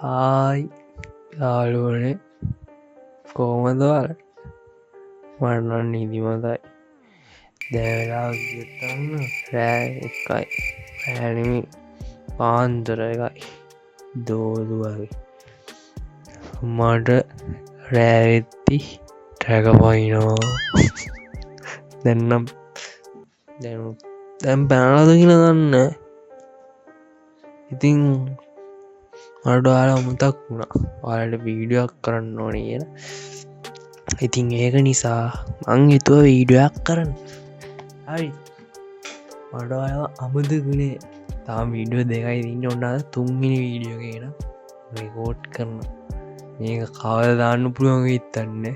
Hi යාළුවනේ කොහොමද ඔයාලා? මට නම් නිදිමතයි. දැන් වෙලාව ගියොත් රෑ 1යි. රෑ නෙමෙයි පාන්දර 1යි. දෝදු වගේ. මට රෑ වෙද්දි ටැග පනිනවා. දැන් පැනලාද කියලා දන්නේ නැහැ. ඉතින් මට ඔයාලා මතක් වුණා ඔයාලට වීඩියෝක් කරන්න ඕනේ කියලා. ඉතින් ඒක නිසා මං හිතුව වීඩියෝයක් කරන්න. හරි මට ඔයාලව අමතකුණේ තාම වීඩියෝ 2යි තින්නේ. ඔන්න අද 3 වෙනි වීඩියෝ එක එන රෙකෝඩ් කරන මේක කවද දාන්න පුළුවන් වෙයිද දන්නේ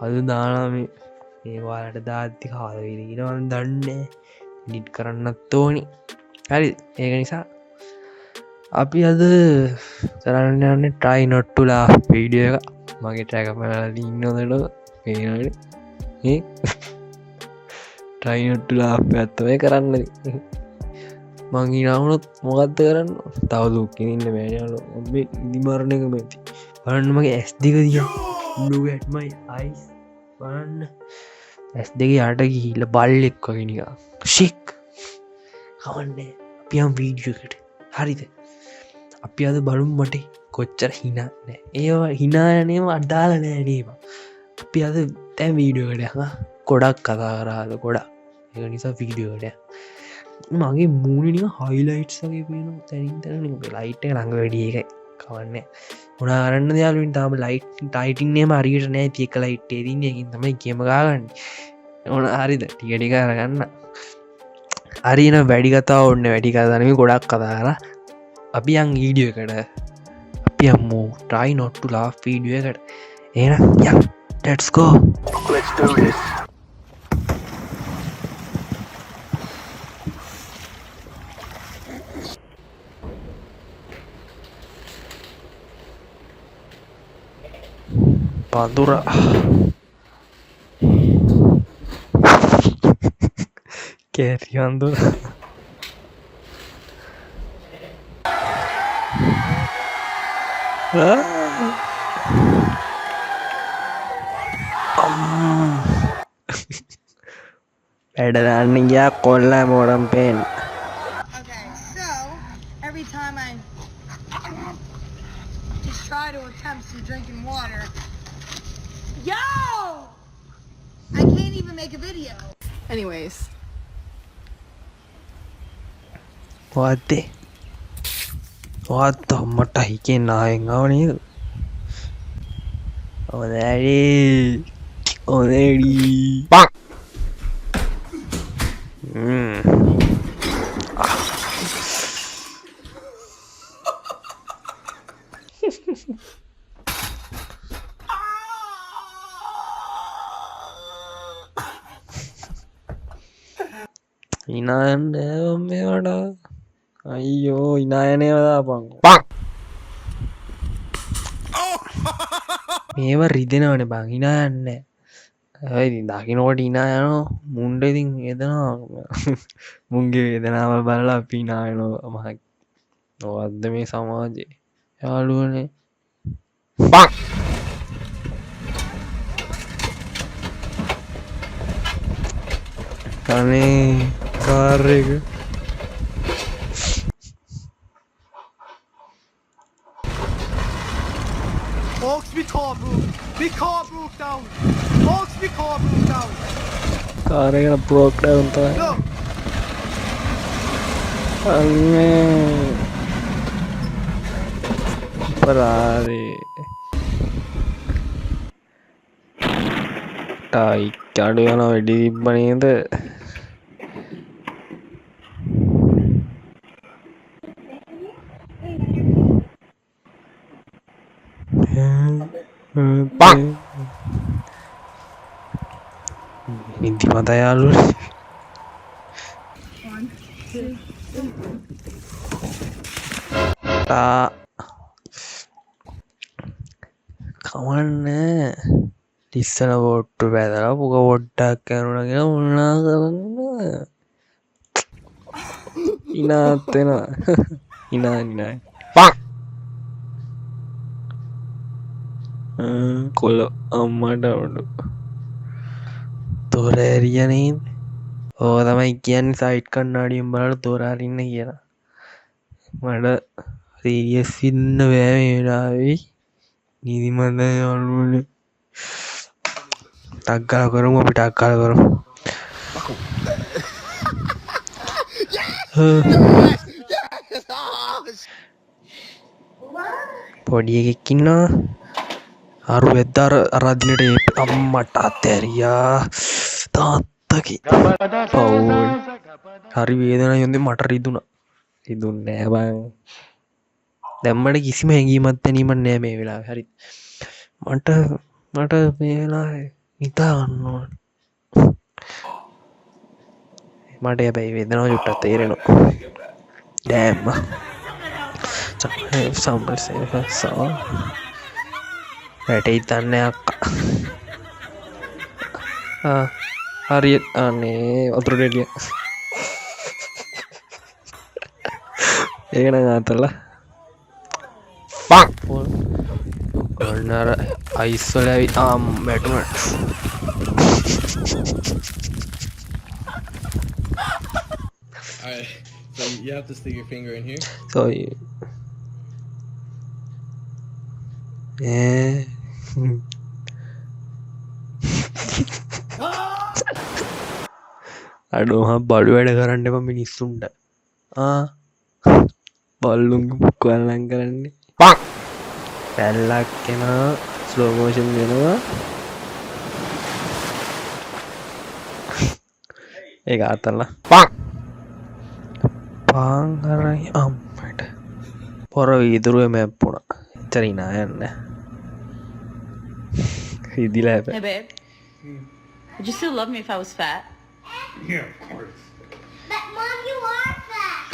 අද දානා මේ ඔයාලට දාද්දි කාල වේද කියලා මම දන්නේ එඩිට් කරන්නත් ඕනි. හරි ඒක නිසා අපි අද කරන්න යන්නේ try not to laugh video එක. මගේ ටැග් පැනලා ඉන්නවද පේනවනේ මේ try not to laugh එකත් තමයි කරන්න. මං හිනාවුනොත් මොකද්ද කරන්න? තව දුක්කින් ඉන්න බෑනේ යාළුවෝ. මේ ඉදි මරණ එක මෙති. බලන්න මගේ S2 දිහා. look at my eyes. බලන්න S2 යට ගිහිල්ලා බල්ලෙක් වගේ නිකන්. ෂික්. කවන්නේ. අපි යම් වීඩියෝ එකට. හරිද? අපි අද බලමු මට කොච්චර හිනා නෑ. ඒවා හිනා යන්නේම අදාළ නෑ නේම. අපි අද දැන් වීඩියෝ එකට යනවා. ගොඩක් කතා කරාද ගොඩක්. ඒක නිසා වීඩියෝ එකට යනවා. මගේ මූණේ නිකන් හයිලයිට්ස් වගේ පේනවා. තනින් තන නිකන් ලයිට් එක ළඟ වැඩි එකයි. කවන්නේ. මොනා කරන්නද යාළුවනේ තාම ලයිට් ටයිටින් නේම හරියට නෑ. ටික ලයිට් එකේ තින්නේ. ඒකින් තමයි ගේම ගහගන්නේ. ඕන හරිද? ටික ටික අරගන්න. හරින වැඩි කතා ඕනේ. වැඩි කතා නෙමෙයි ගොඩක් කතා කරලා අපි යන් වීඩියෝ එකට. අපි යමු try not to laugh video එකට. එහෙනම් යන් let's go. Let's do this. Pandura. Carry Better than ya kolla modern pen. Okay, so every time I just try to attempt some drinking water, yo, I can't even make a video. Anyways, What the? What the mata hike naing awani? Oh daddy. Oh daddy. Bang. Inayane මේවට අයියෝ ඉනායනේ දාපන් පං මේව රිදෙනවනේ බං ඉනායන්නේ ඇයි දකින්නකොට ඉනායනෝ මුණ්ඩ ඉතින් එදෙනවා මුන්ගේ වේදනාව බලලා අපි ඉනායනෝ මහ ඔවද්ද මේ සමාජේ යාළුවනේ පං අනේ කාර් එක Folks, my car broke. My car broke down. Folks, my car broke down. Car එක බ්‍රෝක් ඩවුන් තමයි Look. අනේ පරාරේ ටයි කඩ යන වැඩි තිබ්බ නේද පං නිදිමත යාළුවනේ කවන්නේ ඉස්සන පොට්ටු පැදලා පුක පොට්ටක් කැරුණ කියලා මොනා කරන්න ඉනාත්වෙනවා ඉනාන්නයි කොල්ල අම්මට ඔඩු තොර ඇරියනන් ඕ තමයි කියන්න සයිට් කන්නාඩියම් බලට තෝරාරන්න කියලා මට සීරියස් ඉන්න වෑමලාවෙයි නිදිමඳ යොල්ුවල තක්ගල කරමු අපිට අක්කාල කරමු පොඩි එකෙක්කින්නා අරු වෙද්දාර අරදිනට අම්මට අත්තැරයා තාත්තකි පවුයි හරි වේදන යොන්ද මට රිදුන රිදුන් නෑබං දැම්මට කිසිම හැඟීමත් තැනීමත් නෑ මේ වෙලා හරි මට මේ වෙලා නිතා ගන්නවා මට ඇබැයි වේදනාව යුට්ටත් තේරෙනවා ඩෑම්ම සම්පර්සසා වැටයි තන්න අක්කා හරිත් අනේ ඔතුරටටිය ඒකන ගාතරල ඔන්නර අයිස්වල ඇවි ආම් වැටුනට Alright, so you have to stick your finger in here. So අඩුහ බඩු වැඩ කරන්න එප මිනිස්සුන්ට බල්ලුන්ගේ පුක්වල්ලන් කරන්නේ පැල්ලක් කෙන ස්ලෝමෝෂන් වෙනවා ඒ අතල්ල පාංහරයි අම්මට පොර වීදුරුව මැප්පුුණ චරිනා යන්න හිදිලා ඇප Hey, babe. Would you still love me if I was fat? Yeah, of course. But Mom, you are fat.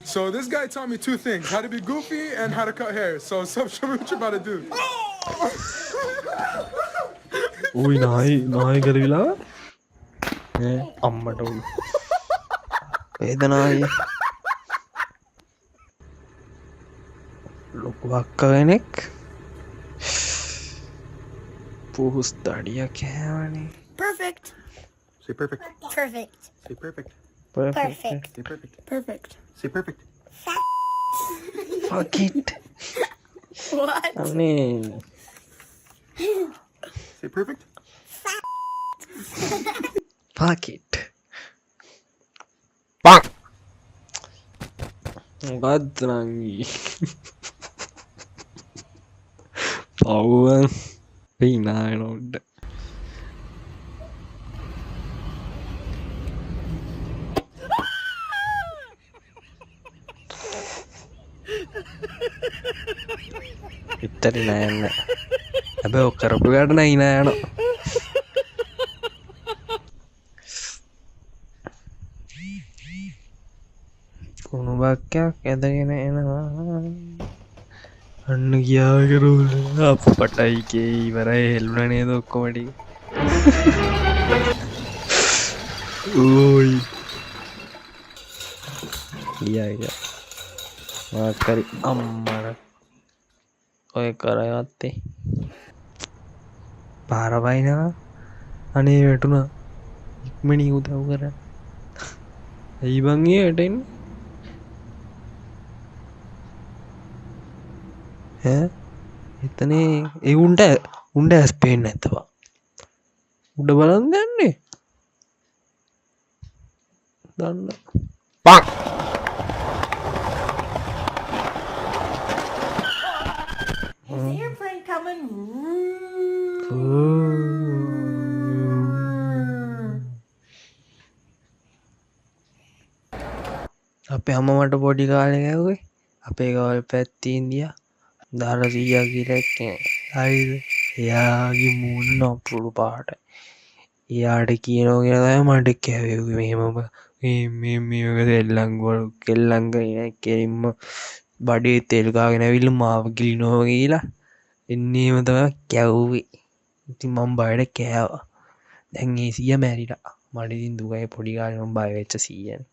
So this guy taught me two things: how to be goofy and how to cut hair. So show me what you're about to do. උයි නායි කරවිලා අම්මට උයි වේදනායි ලොකු අක්ක කෙනෙක් පුහුස් දඩිය කෑවනේ Perfect. Say perfect. Perfect. Say perfect. Perfect. Say perfect. Perfect. Say perfect. ෆකිට් What? අනේ Say perfect. පාකිට් ගත්නංගී පව්වන් පිනායනොඩ්ඩ ඉත්තරි නෑන්න ඇබ ඔක්කරපු ගටන ඉනෑන කුණුබක්කයක් ඇදගෙන එනවා අන්න කියාකරුල අප පටයිකේ ඉවරයි හෙල්ුණනේ දොක්කොමටි ඕයි ගියාග මාකරි අම්මර ඔය කරයත්තේ පාරබයිනවා අනේ වැටුණ ඉක්මනි උදව් කර ඇයිබංගේ වැටෙන් එතනේ එවුන්ට උන්ඩ ඇස් පේෙන් ඇතවා උඩ බලන් දන්නේ දන්න පක් Is the airplane coming? අපේ අම්මමට පොඩි කාලෙ ගැව්වේ අපේ ගවල් පැත්ති ඉන්දිය දරසීය කියලැක්ක හරිද එයාගේ මුන්න අපුළු පාට එයාට කියනවා කියලා තමයි මට කැවෙව්වේ මෙහෙම මේක කෙල්ලංග කෙලින්ම බඩේ තෙල් ගාගෙන ඇවිල්ලා මාව ගිලිනවා කියලා එන්නේම තමයි කැව්වේ. ඉතින් මම බයට කෑවා. දැන් ඒ සීයා මැරිලා. මට ඉතින් දුකයි පොඩි කාලේ මම බය වෙච්ච සීයානේ.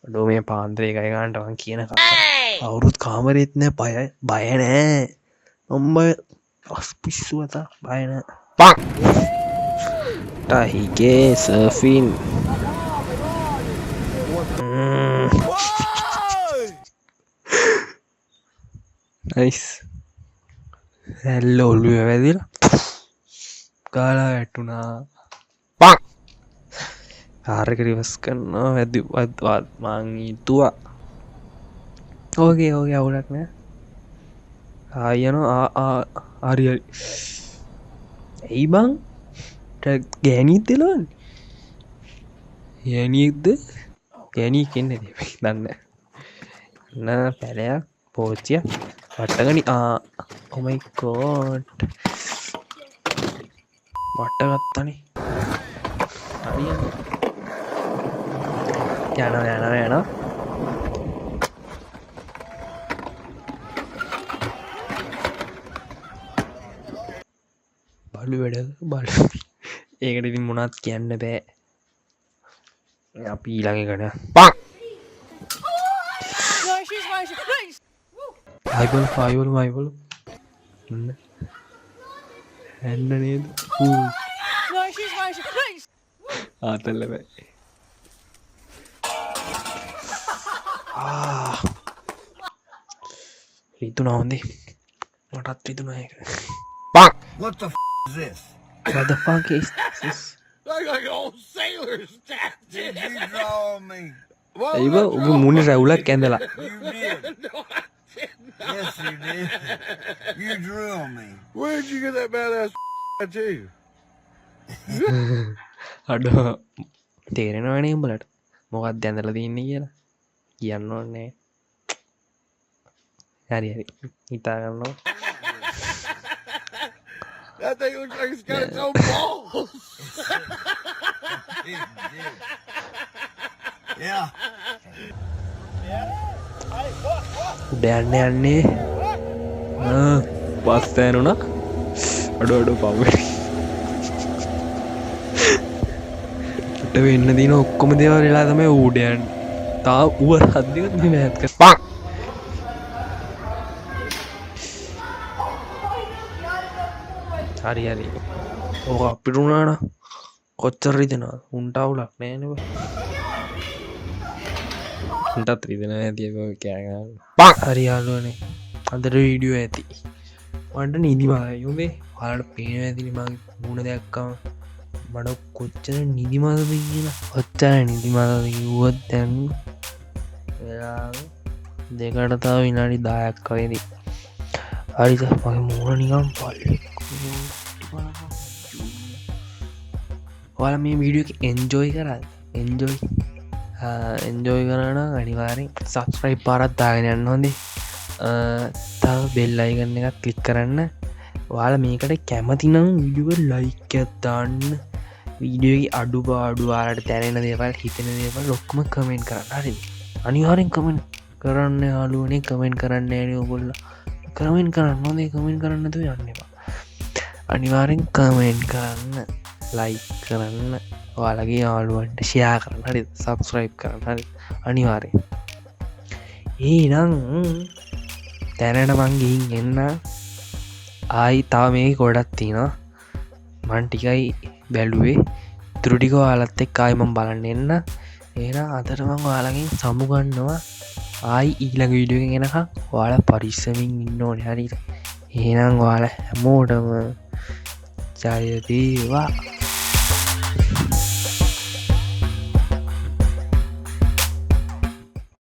අඩෝ මේ පාන්දරේ එකයි ගන්නට මං කියන අවුරුත් කාමරෙත් නෑ බය නෑ. මම බය පිස්සු අත බය නෑ. ටහිගේ සර්ෆින් නයිස් හැල්ල ඔල්ලුව වැදිලා ගාලා වැටුණා කාරක රිවස් කරන්නවා වැදවත් මං හිතුවා ඕගේ අවුලක් නෑ ආයනවා හරි ඇයි බං ගෑනීත් දෙලවන්න ගෑනියෙක්ද ගෑනී කෙන්න දන්න පැලයක් පෝච්චිය වටගනි ඔමයිකෝට් මට්ට ගත්තනේ යන බලු වැඩ බල ඒකට ඉතින් මොනත් කියන්න බෑ අපි ඊළඟකට මයිබල් හැන්න නේද ආතල්ල බෑ රිතුනා හොඳේ මටත් රිතුනා එක What the f is this? What the fuck is this? Look like old sailors Did you draw me? Hey, bro, you moon is Raula Candela. You did. No, I didn't. Yes, you did. You drew me. Where'd you get that badass tattoo? අඩ තේරෙනවනේ උඹලට මොකක්ද ඇඳලා තියන්නේ කියලා කියන්න ඕනේ හරි හිතා ගන්නවා That thing looks like it's got its own balls. Yeah. උඩ යන්නේ පස් තෑනුණා අඩු පව්වෙට වෙන්න දින ඔක්කොම දේවල් වෙලා තමයි ඌට යන්නේ. තා ඌව හද්දියොත් මෙහෙම ඈත් කර. හරි. ඕක අපිට උනාන කොච්චර රිදෙනවද? උන්ට අවුලක් නෑ නේ බං. උන්ටත් රිදෙනවා ඇති ඒක කෑ ගන්න. හරි යාළුවනේ. අදට වීඩියෝ ඇති. මන්ට නිදිමතයි උඹේ. ඔයාලට පේනවා ඇතිනේ මං මුණ දැක්කම. මට කොච්චර නිදිමතද කියලා. ඔච්චර නිදිමතද කිව්වොත් දැන් වෙලාව දෙකට තව විනාඩි 10ක් වගේදී. හරිද? මගේ මූණ නිකන් පල්ලෙක්. ඔයාලා මේ වීඩියෝ එක එන්ජොයි කරාද? එන්ජොයි කරා නම් අනිවාර්යෙන් subscribe පාරක් දාගෙන යන්න හොඳේ. තව bell icon එකක් click කරන්න. ඔයාලා මේකට කැමති නම් වීඩියෝ එක like එකක් දාන්න. වීඩියෝ එකේ අඩුපාඩු ඔයාලට දැනෙන දේවල් හිතෙන දේවල් ඔක්කොම කමෙන්ට් කරන්න. හරිද? අනිවාර්යෙන් කමෙන්ට් කරන්න යාළුවනේ. කමෙන්ට් කරන්න නෑනේ ඔයගොල්ලෝ. කමෙන්ට් කරන්න හොඳේ. කමෙන්ට් කරන්න නැතුව යන්න එපා. අනිවාර්යෙන් කමෙන්ට් කරන්න, ලයික් කරන්න, ඔයාලගේ යාළුවන්ට ෂෙයා කරන්න. හරිද? සබ්ස්ක්‍රයිබ් කරන්න. හරිද? අනිවාර්යෙන්. එහෙනම් දැනට මං ගිහින් එන්න. ආයි තව මේක ගොඩක් තියෙනවා. මං ටිකයි බැලුවේ. ඉතුරු ටික ඔයාලත් එක්ක ආයි මං බලන්න එන්න. එහෙනම් අදට මං ඔයාලගෙන් සමු ගන්නවා. ආයි ඊළඟ වීඩියෝ එකකින් එනකම් ඔයාලා පරිස්සමින් ඉන්න ඕනේ. හරිද? එහෙනම් ඔයාලා හැමෝටම ජය වේවා.